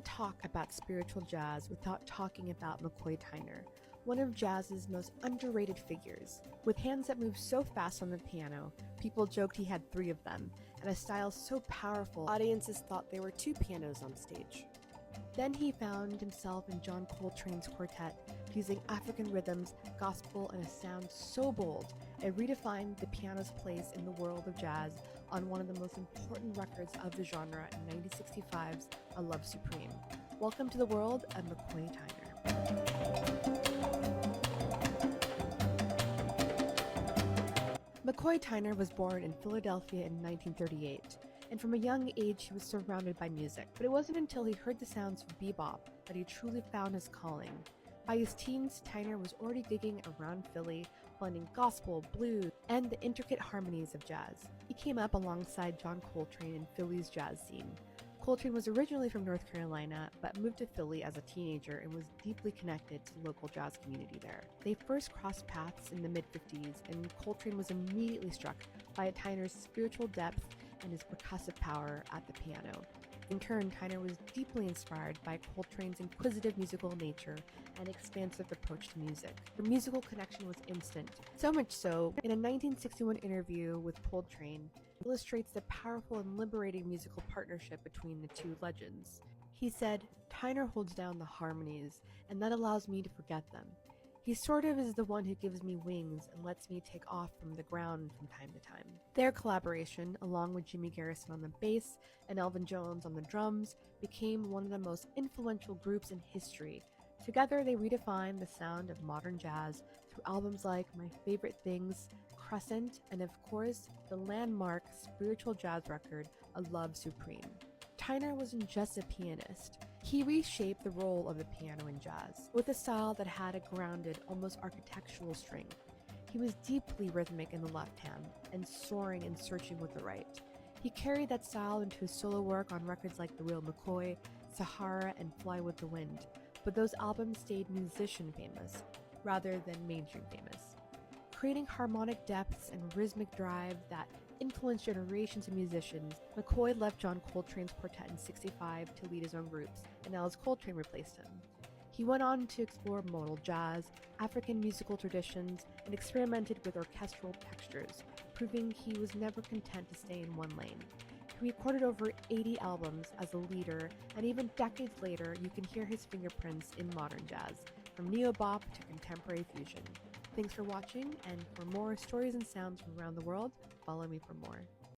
can't talk about spiritual jazz without talking about McCoy Tyner, one of jazz's most underrated figures. With hands that move so fast on the piano, people joked he had 3 of them, and a style so powerful, audiences thought there were 2 pianos on stage. Then he found himself in John Coltrane's quartet, fusing African rhythms, gospel, and a sound so bold, it redefined the piano's place in the world of jazz on one of the most important records of the genre in 1965's A Love Supreme. Welcome to the world of McCoy Tyner. McCoy Tyner was born in Philadelphia in 1938, and from a young age he was surrounded by music. But it wasn't until he heard the sounds of bebop that he truly found his calling. By his teens, Tyner was already digging around Philly, blending gospel, blues, and the intricate harmonies of jazz. He came up alongside John Coltrane in Philly's jazz scene. Coltrane was originally from North Carolina, but moved to Philly as a teenager and was deeply connected to the local jazz community there. They first crossed paths in the mid-50s, and Coltrane was immediately struck by Tyner's spiritual depth and his percussive power at the piano. In turn, Tyner was deeply inspired by Coltrane's inquisitive musical nature and expansive approach to music. Their musical connection was instant, so much so, in a 1961 interview with Coltrane, illustrates the powerful and liberating musical partnership between the 2 legends. He said, "Tyner holds down the harmonies, and that allows me to forget them. He sort of is the one who gives me wings and lets me take off from the ground from time to time." Their collaboration, along with Jimmy Garrison on the bass and Elvin Jones on the drums, became one of the most influential groups in history. Together, they redefined the sound of modern jazz through albums like My Favorite Things, Crescent, and of course, the landmark spiritual jazz record, A Love Supreme. Tyner wasn't just a pianist. He reshaped the role of the piano in jazz, with a style that had a grounded, almost architectural strength. He was deeply rhythmic in the left hand, and soaring and searching with the right. He carried that style into his solo work on records like The Real McCoy, Sahara, and Fly with the Wind, but those albums stayed musician famous, rather than mainstream famous. Creating harmonic depths and rhythmic drive that influenced generations of musicians, McCoy left John Coltrane's quartet in '65 to lead his own groups, and Alice Coltrane replaced him. He went on to explore modal jazz, African musical traditions, and experimented with orchestral textures, proving he was never content to stay in one lane. He recorded over 80 albums as a leader, and even decades later, you can hear his fingerprints in modern jazz, from neo-bop to contemporary fusion. Thanks for watching, and for more stories and sounds from around the world, follow me for more.